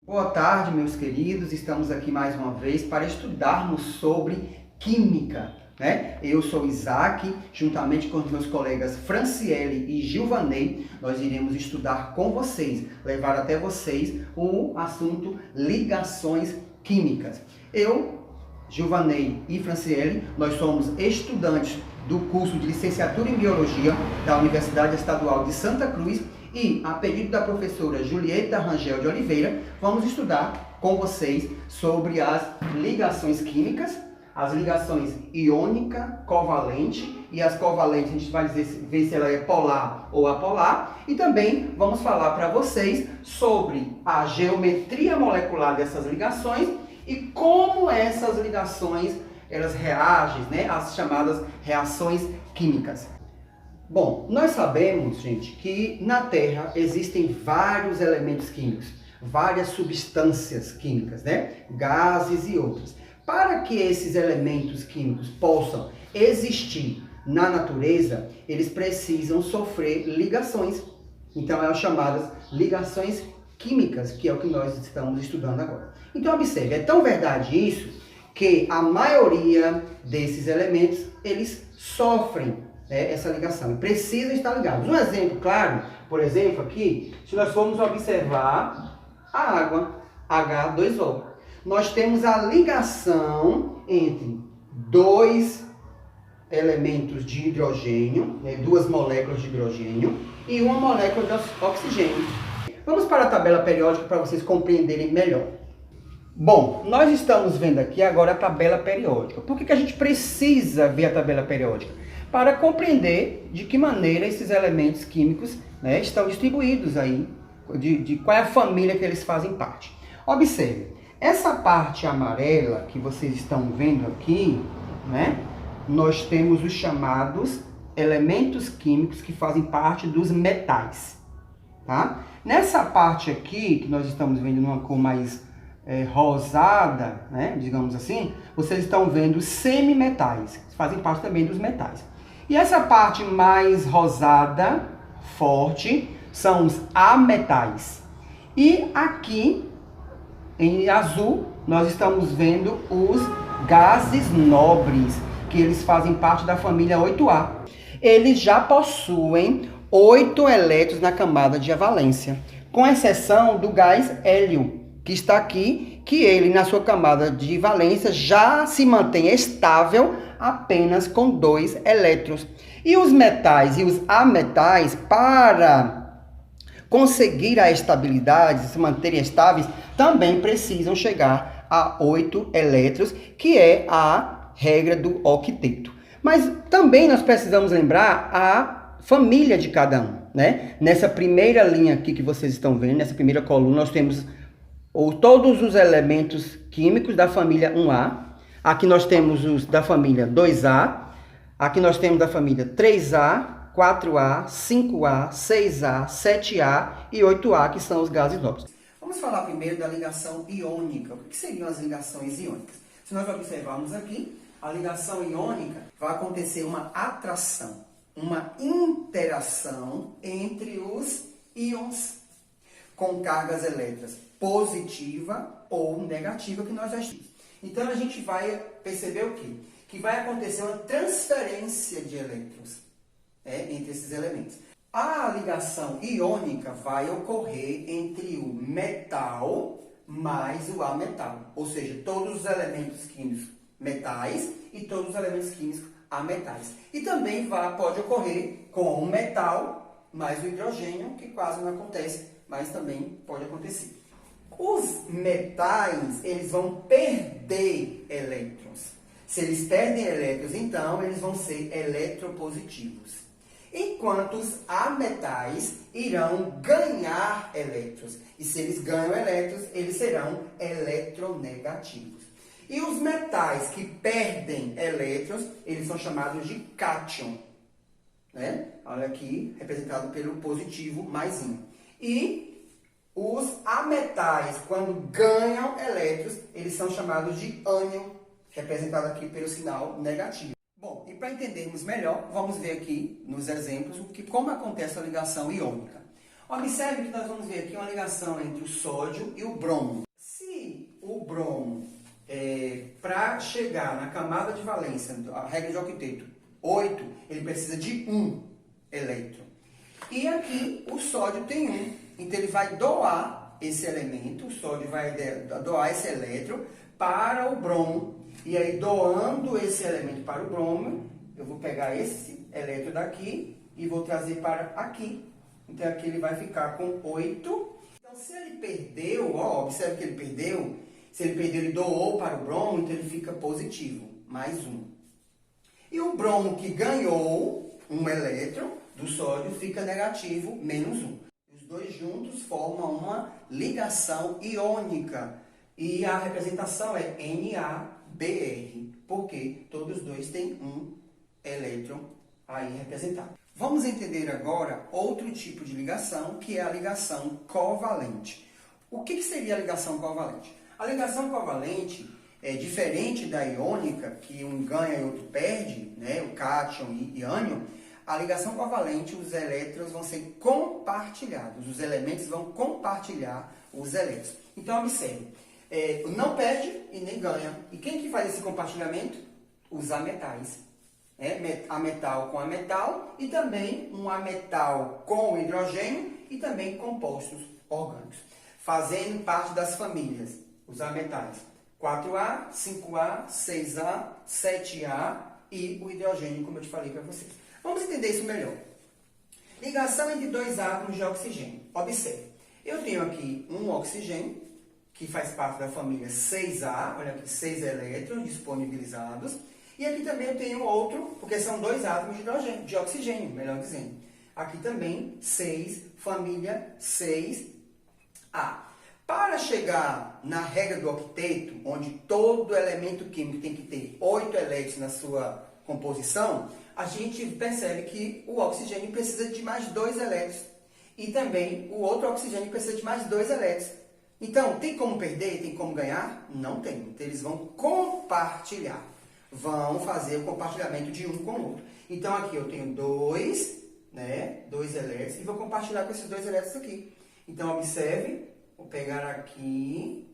Boa tarde, meus queridos. Estamos aqui mais uma vez para estudarmos sobre química, né? Eu sou Isaac, juntamente com os meus colegas Franciele e Gilvanei, nós iremos estudar com vocês, levar até vocês o assunto ligações químicas. Eu, Gilvanei e Franciele, nós somos estudantes do curso de licenciatura em Biologia da Universidade Estadual de Santa Cruz e, a pedido da professora Julieta Rangel de Oliveira, vamos estudar com vocês sobre as ligações químicas, as ligações iônica, covalente, e as covalentes a gente vai ver se ela é polar ou apolar, e também vamos falar para vocês sobre a geometria molecular dessas ligações e como essas ligações elas reagem, né, às chamadas reações químicas. Bom, nós sabemos, gente, que na Terra existem vários elementos químicos, várias substâncias químicas, né? Gases e outros. Para que esses elementos químicos possam existir na natureza, eles precisam sofrer ligações. Então, elas são chamadas ligações químicas, que é o que nós estamos estudando agora. Então, observe, é tão verdade isso que a maioria desses elementos, eles sofrem essa ligação e precisam estar ligados. Um exemplo claro, por exemplo, aqui, se nós formos observar a água, H2O, nós temos a ligação entre dois elementos de hidrogênio, duas moléculas de hidrogênio e uma molécula de oxigênio. Vamos para a tabela periódica para vocês compreenderem melhor. Bom, nós estamos vendo aqui agora a tabela periódica. Por que a gente precisa ver a tabela periódica? Para compreender de que maneira esses elementos químicos, né, estão distribuídos aí, de qual é a família que eles fazem parte. Observe, essa parte amarela que vocês estão vendo aqui, né, nós temos os chamados elementos químicos que fazem parte dos metais. Tá? Nessa parte aqui, que nós estamos vendo numa cor mais rosada, né, digamos assim, vocês estão vendo semimetais, que fazem parte também dos metais. E essa parte mais rosada, forte, são os ametais. E aqui, em azul, nós estamos vendo os gases nobres, que eles fazem parte da família 8A. Eles já possuem 8 elétrons na camada de valência, com exceção do gás hélio, que está aqui, que ele na sua camada de valência já se mantém estável apenas com 2 elétrons. E os metais e os ametais, para conseguir a estabilidade, se manterem estáveis, também precisam chegar a 8 elétrons, que é a regra do octeto. Mas também nós precisamos lembrar a família de cada um, né? Nessa primeira linha aqui que vocês estão vendo, nessa primeira coluna, nós temos todos os elementos químicos da família 1A. Aqui nós temos os da família 2A. Aqui nós temos da família 3A, 4A, 5A, 6A, 7A e 8A, que são os gases nobres. Vamos falar primeiro da ligação iônica. O que seriam as ligações iônicas? Se nós observarmos aqui, a ligação iônica vai acontecer uma atração, uma interação entre os íons com cargas elétricas positiva ou negativa, que nós já estudamos. Então, a gente vai perceber o quê? Que vai acontecer uma transferência de elétrons entre esses elementos. A ligação iônica vai ocorrer entre o metal mais o ametal, ou seja, todos os elementos químicos metais e todos os elementos químicos ametais. E também pode ocorrer com o metal mais o hidrogênio, que quase não acontece, mas também pode acontecer. Os metais, eles vão perder elétrons. Se eles perdem elétrons, então, eles vão ser eletropositivos. Enquanto os ametais irão ganhar elétrons. E se eles ganham elétrons, eles serão eletronegativos. E os metais que perdem elétrons, eles são chamados de cátion. Né? Olha aqui, representado pelo positivo mais íon. E os ametais, quando ganham elétrons, eles são chamados de ânion, representado aqui pelo sinal negativo. Bom, e para entendermos melhor, vamos ver aqui nos exemplos como acontece a ligação iônica. Observe que nós vamos ver aqui uma ligação entre o sódio e o bromo. Se o bromo, para chegar na camada de valência, a regra de octeto, 8, ele precisa de 1 elétron. E aqui o sódio tem 1. Então ele vai doar esse elemento, o sódio vai doar esse elétron para o bromo. E aí, doando esse elemento para o bromo, eu vou pegar esse elétron daqui e vou trazer para aqui. Então aqui ele vai ficar com 8. Então se ele perdeu, ó, observe que ele perdeu. Se ele perdeu, ele doou para o bromo, então ele fica positivo, mais 1. E o bromo que ganhou um elétron do sódio fica negativo, menos 1. Os dois juntos formam uma ligação iônica. E a representação é NaBr, porque todos dois têm um elétron aí representado. Vamos entender agora outro tipo de ligação, que é a ligação covalente. O que seria a ligação covalente? A ligação covalente é diferente da iônica, que um ganha e outro perde, né, o cátion e ânion. A ligação covalente, os elétrons vão ser compartilhados, os elementos vão compartilhar os elétrons. Então, observe, não perde e nem ganha. E quem que faz esse compartilhamento? Os ametais. Ametal com ametal e também um ametal com hidrogênio e também compostos orgânicos. Fazendo parte das famílias, os ametais 4A, 5A, 6A, 7A e o hidrogênio, como eu te falei para vocês. Vamos entender isso melhor. Ligação entre dois átomos de oxigênio. Observe, eu tenho aqui um oxigênio, que faz parte da família 6A, olha aqui, 6 elétrons disponibilizados. E aqui também eu tenho outro, porque são dois átomos de hidrogênio, de oxigênio, melhor dizendo. Aqui também 6, família 6A. Para chegar na regra do octeto, onde todo elemento químico tem que ter 8 elétrons na sua composição, a gente percebe que o oxigênio precisa de mais 2 elétrons. E também o outro oxigênio precisa de mais 2 elétrons. Então, tem como perder? Tem como ganhar? Não tem. Então, eles vão compartilhar. Vão fazer o compartilhamento de um com o outro. Então, aqui eu tenho 2 elétrons e vou compartilhar com esses 2 elétrons aqui. Então, observe, vou pegar aqui,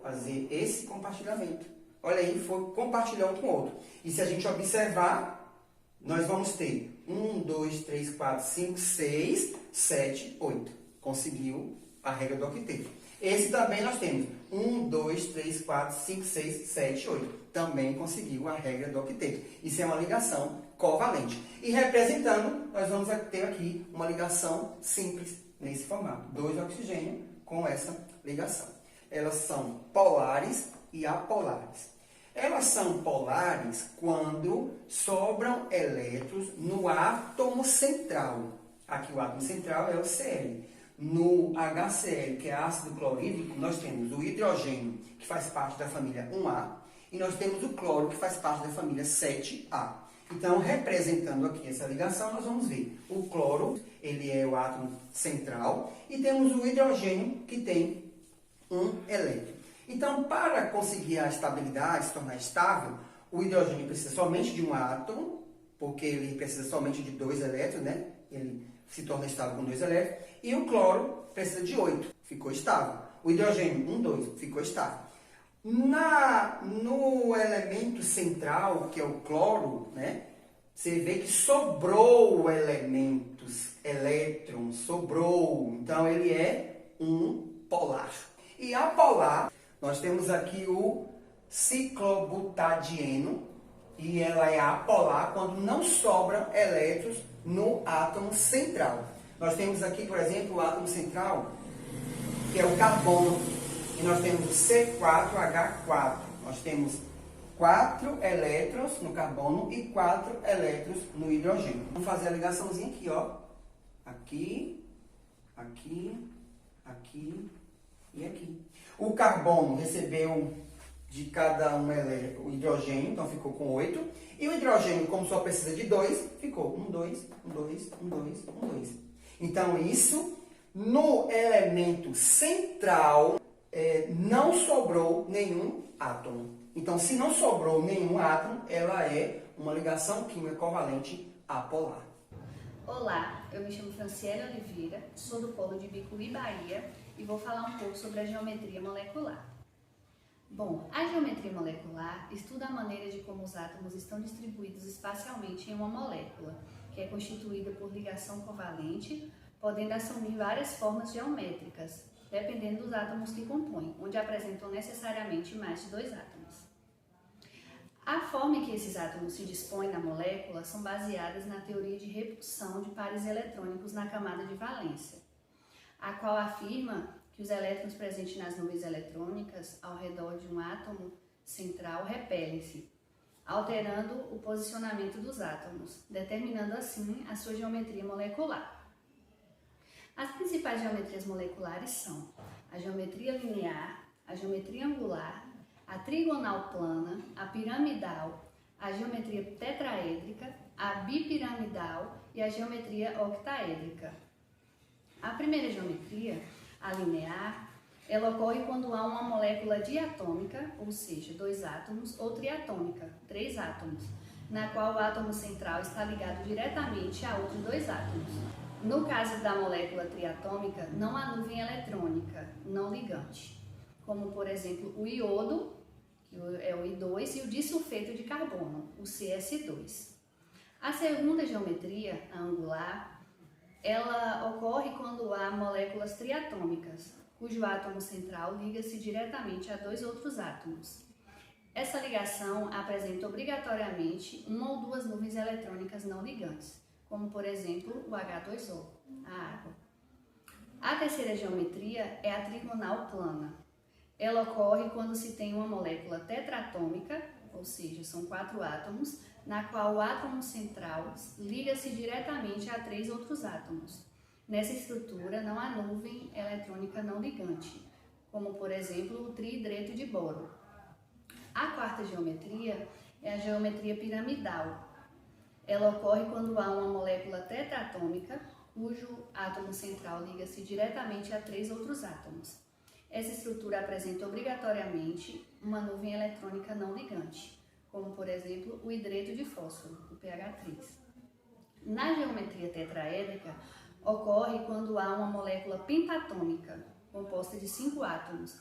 fazer esse compartilhamento. Olha aí, foi compartilhar um com o outro. E se a gente observar, nós vamos ter 1, 2, 3, 4, 5, 6, 7, 8. Conseguiu a regra do octeto. Esse também nós temos 1, 2, 3, 4, 5, 6, 7, 8. Também conseguiu a regra do octeto. Isso é uma ligação covalente. E representando, nós vamos ter aqui uma ligação simples nesse formato. 2 oxigênios com essa ligação. Elas são polares e apolares. Elas são polares quando sobram elétrons no átomo central. Aqui o átomo central é o Cl. No HCl, que é ácido clorídrico, nós temos o hidrogênio, que faz parte da família 1A, e nós temos o cloro, que faz parte da família 7A. Então, representando aqui essa ligação, nós vamos ver o cloro, ele é o átomo central, e temos o hidrogênio, que tem um elétron. Então, para conseguir a estabilidade, se tornar estável, o hidrogênio precisa somente de um átomo, porque ele precisa somente de 2 elétrons, né? Ele se torna estável com 2 elétrons. E o cloro precisa de 8, ficou estável. O hidrogênio, 1, 2, ficou estável. No elemento central, que é o cloro, né? Você vê que sobrou elementos, elétrons, sobrou. Então, ele é um polar. E apolar, nós temos aqui o ciclobutadieno, e ela é apolar quando não sobram elétrons no átomo central. Nós temos aqui, por exemplo, o átomo central, que é o carbono, e nós temos o C4H4. Nós temos 4 elétrons no carbono e 4 elétrons no hidrogênio. Vamos fazer a ligaçãozinha aqui, ó. Aqui, aqui, aqui e aqui. O carbono recebeu de cada um o hidrogênio, então ficou com 8. E o hidrogênio, como só precisa de 2, ficou 1, 2, 1, 2, 1, 2, 1, 2. Então, isso, no elemento central, não sobrou nenhum átomo. Então, se não sobrou nenhum átomo, ela é uma ligação química covalente apolar. Olá, eu me chamo Franciele Oliveira, sou do Polo de Bicuí, Bahia, e vou falar um pouco sobre a geometria molecular. Bom, a geometria molecular estuda a maneira de como os átomos estão distribuídos espacialmente em uma molécula, que é constituída por ligação covalente, podendo assumir várias formas geométricas, dependendo dos átomos que compõem, onde apresentam necessariamente mais de dois átomos. A forma em que esses átomos se dispõem na molécula são baseadas na teoria de repulsão de pares eletrônicos na camada de valência, a qual afirma que os elétrons presentes nas nuvens eletrônicas ao redor de um átomo central repelem-se, alterando o posicionamento dos átomos, determinando assim a sua geometria molecular. As principais geometrias moleculares são a geometria linear, a geometria angular, a trigonal plana, a piramidal, a geometria tetraédrica, a bipiramidal e a geometria octaédrica. A primeira geometria, a linear, ela ocorre quando há uma molécula diatômica, ou seja, dois átomos, ou triatômica, três átomos, na qual o átomo central está ligado diretamente a outros dois átomos. No caso da molécula triatômica, não há nuvem eletrônica não ligante, como por exemplo o iodo, que é o I2, e o disulfeto de carbono, o CS2. A segunda geometria, a angular, ela ocorre quando há moléculas triatômicas, cujo átomo central liga-se diretamente a dois outros átomos. Essa ligação apresenta obrigatoriamente uma ou duas nuvens eletrônicas não ligantes, como por exemplo o H2O, a água. A terceira geometria é a trigonal plana. Ela ocorre quando se tem uma molécula tetratômica, ou seja, são quatro átomos, na qual o átomo central liga-se diretamente a três outros átomos. Nessa estrutura não há nuvem eletrônica não ligante, como por exemplo o triidreto de boro. A quarta geometria é a geometria piramidal. Ela ocorre quando há uma molécula tetratômica, cujo átomo central liga-se diretamente a três outros átomos. Essa estrutura apresenta obrigatoriamente uma nuvem eletrônica não ligante, como por exemplo o hidreto de fósforo, o pH3. Na geometria tetraédrica, ocorre quando há uma molécula pentatômica, composta de 5 átomos,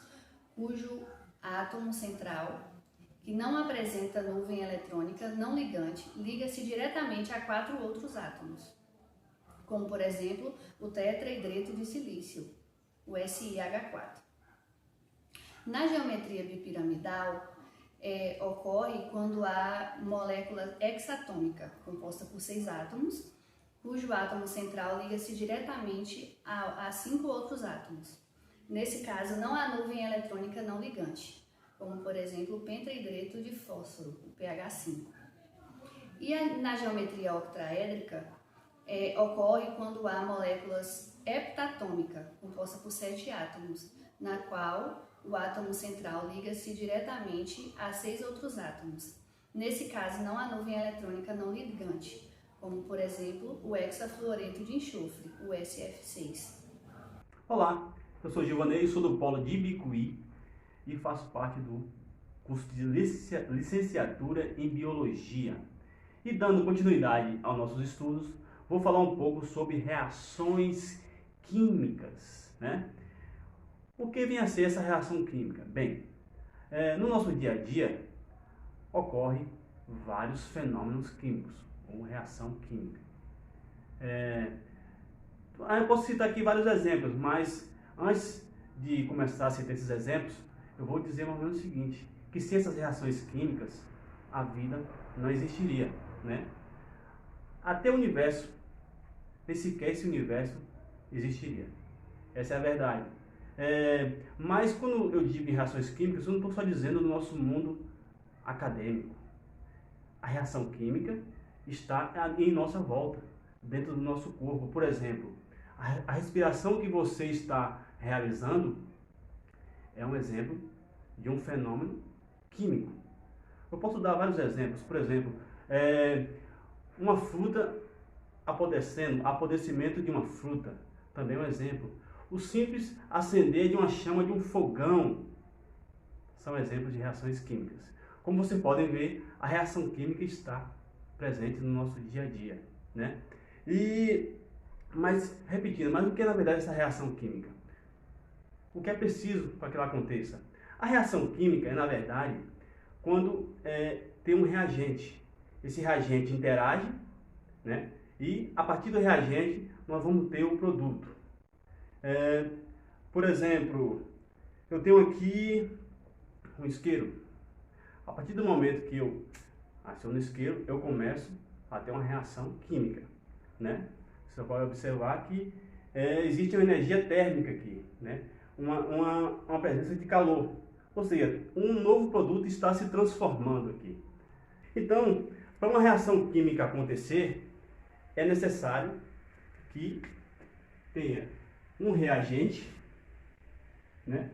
cujo átomo central, que não apresenta nuvem eletrônica não ligante, liga-se diretamente a 4 outros átomos, como por exemplo o tetraidreto de silício, o SiH4. Na geometria bipiramidal, ocorre quando há molécula hexatômica, composta por 6 átomos, cujo átomo central liga-se diretamente a 5 outros átomos. Nesse caso, não há nuvem eletrônica não ligante, como por exemplo o pentraidreto de fósforo, o pH5. E na geometria octaédrica, ocorre quando há moléculas heptatômica, composta por 7 átomos, na qual o átomo central liga-se diretamente a 6 outros átomos. Nesse caso, não há nuvem eletrônica não ligante, como por exemplo o hexafluoreto de enxofre, o SF6. Olá, eu sou Gilvanei, sou do Polo de Bicuí e faço parte do curso de licenciatura em Biologia. E dando continuidade aos nossos estudos, vou falar um pouco sobre reações químicas, né? O que vem a ser essa reação química? Bem, no nosso dia a dia ocorre vários fenômenos químicos, ou reação química. Eu posso citar aqui vários exemplos, mas antes de começar a citar esses exemplos, eu vou dizer mais ou menos o seguinte, que sem essas reações químicas, a vida não existiria, né? Até o universo, nem sequer esse universo existiria. Essa é a verdade. Mas quando eu digo em reações químicas, eu não estou só dizendo no nosso mundo acadêmico. A reação química está em nossa volta, dentro do nosso corpo. Por exemplo, a respiração que você está realizando é um exemplo de um fenômeno químico. Eu posso dar vários exemplos. Por exemplo, uma fruta apodrecimento de uma fruta, também é um exemplo. O simples acender de uma chama de um fogão são exemplos de reações químicas. Como vocês podem ver, a reação química está presente no nosso dia a dia, né? Mas, repetindo, mas o que é na verdade essa reação química? O que é preciso para que ela aconteça? A reação química é, na verdade, quando tem um reagente. Esse reagente interage, né? E a partir do reagente nós vamos ter o produto. Por exemplo, eu tenho aqui um isqueiro. A partir do momento que eu aciono o isqueiro, eu começo a ter uma reação química, né? Você pode observar que existe uma energia térmica aqui, né? Uma presença de calor. Ou seja, um novo produto está se transformando aqui. Então, para uma reação química acontecer, é necessário que tenha um reagente, né?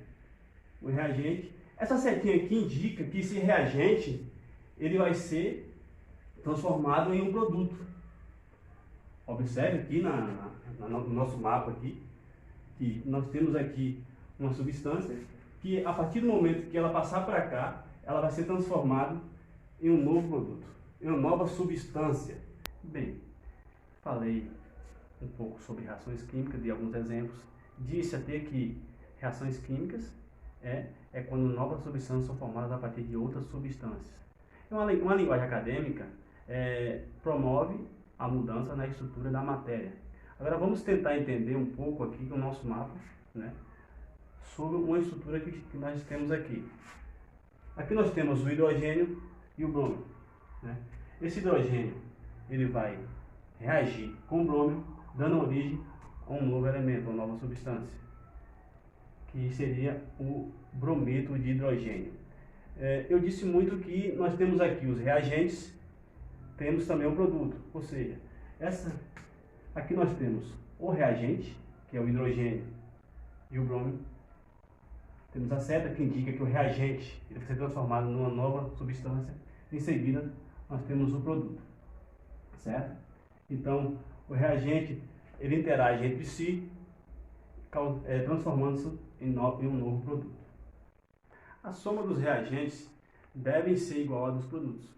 O reagente. Essa setinha aqui indica que esse reagente ele vai ser transformado em um produto. Observe aqui no nosso mapa aqui, que nós temos aqui uma substância que a partir do momento que ela passar para cá, ela vai ser transformada em um novo produto, em uma nova substância. Bem, falei um pouco sobre reações químicas, dei alguns exemplos. Disse até que reações químicas é quando novas substâncias são formadas a partir de outras substâncias. Uma linguagem acadêmica promove a mudança na estrutura da matéria. Agora vamos tentar entender um pouco aqui o nosso mapa, né, sobre uma estrutura que nós temos aqui. Aqui nós temos o hidrogênio e o brômio, né? Esse hidrogênio ele vai reagir com o brômio, dando origem a um novo elemento, uma nova substância, que seria o brometo de hidrogênio. Eu disse muito que nós temos aqui os reagentes, temos também o produto, ou seja, aqui nós temos o reagente, que é o hidrogênio e o brômio. Temos a seta que indica que o reagente ele vai ser transformado numa nova substância. Em seguida, nós temos o produto, certo? Então, o reagente ele interage entre si, transformando-se em um novo produto. A soma dos reagentes deve ser igual à dos produtos,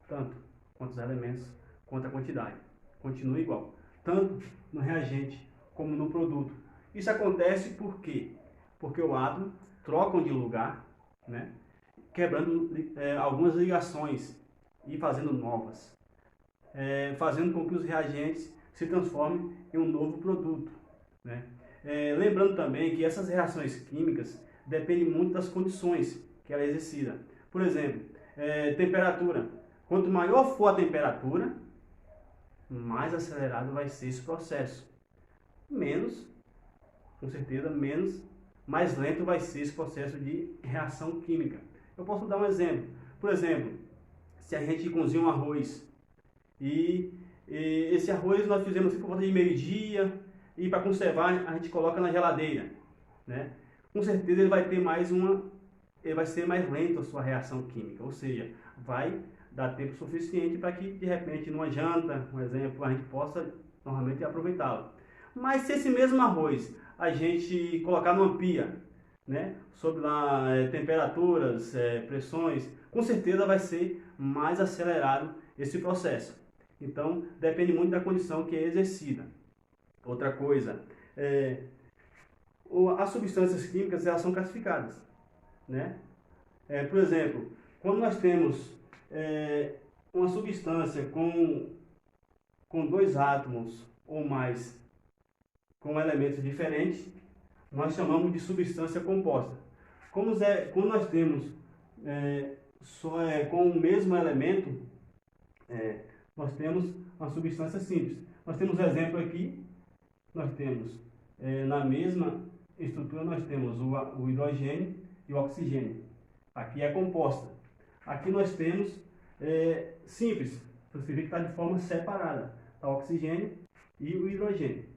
tanto quanto os elementos quanto a quantidade. Continua igual, tanto no reagente como no produto. Isso acontece por quê? Porque o átomo trocam de lugar, né, quebrando algumas ligações e fazendo novas, fazendo com que os reagentes se transformem em um novo produto, né? Lembrando também que essas reações químicas dependem muito das condições que ela é exercida. Por exemplo, temperatura. Quanto maior for a temperatura, mais acelerado vai ser esse processo. Com certeza, mais lento vai ser esse processo de reação química. Eu posso dar um exemplo. Por exemplo, se a gente cozinha um arroz e esse arroz nós fizemos assim por volta de meio-dia e para conservar a gente coloca na geladeira, né? Com certeza ele vai ser mais lento a sua reação química, ou seja, vai dar tempo suficiente para que de repente numa janta, um exemplo, a gente possa normalmente aproveitá-lo. Mas se esse mesmo arroz a gente colocar numa pia, né, sob lá temperaturas, pressões, com certeza vai ser mais acelerado esse processo. Então depende muito da condição que é exercida. Outra coisa, as substâncias químicas elas são classificadas, né? Por exemplo, quando nós temos uma substância com dois átomos ou mais com elementos diferentes, nós chamamos de substância composta. Quando nós temos com o mesmo elemento, nós temos uma substância simples. Nós temos um exemplo aqui, nós temos na mesma estrutura, nós temos o hidrogênio e o oxigênio. Aqui é composta. Aqui nós temos simples, você vê que está de forma separada, tá? O oxigênio e o hidrogênio.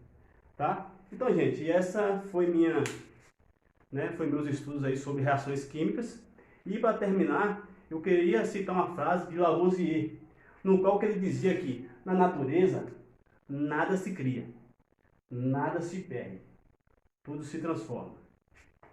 Tá? Então, gente, essa foi meus estudos aí sobre reações químicas. E para terminar, eu queria citar uma frase de Lavoisier, no qual que ele dizia que na natureza nada se cria, nada se perde, tudo se transforma.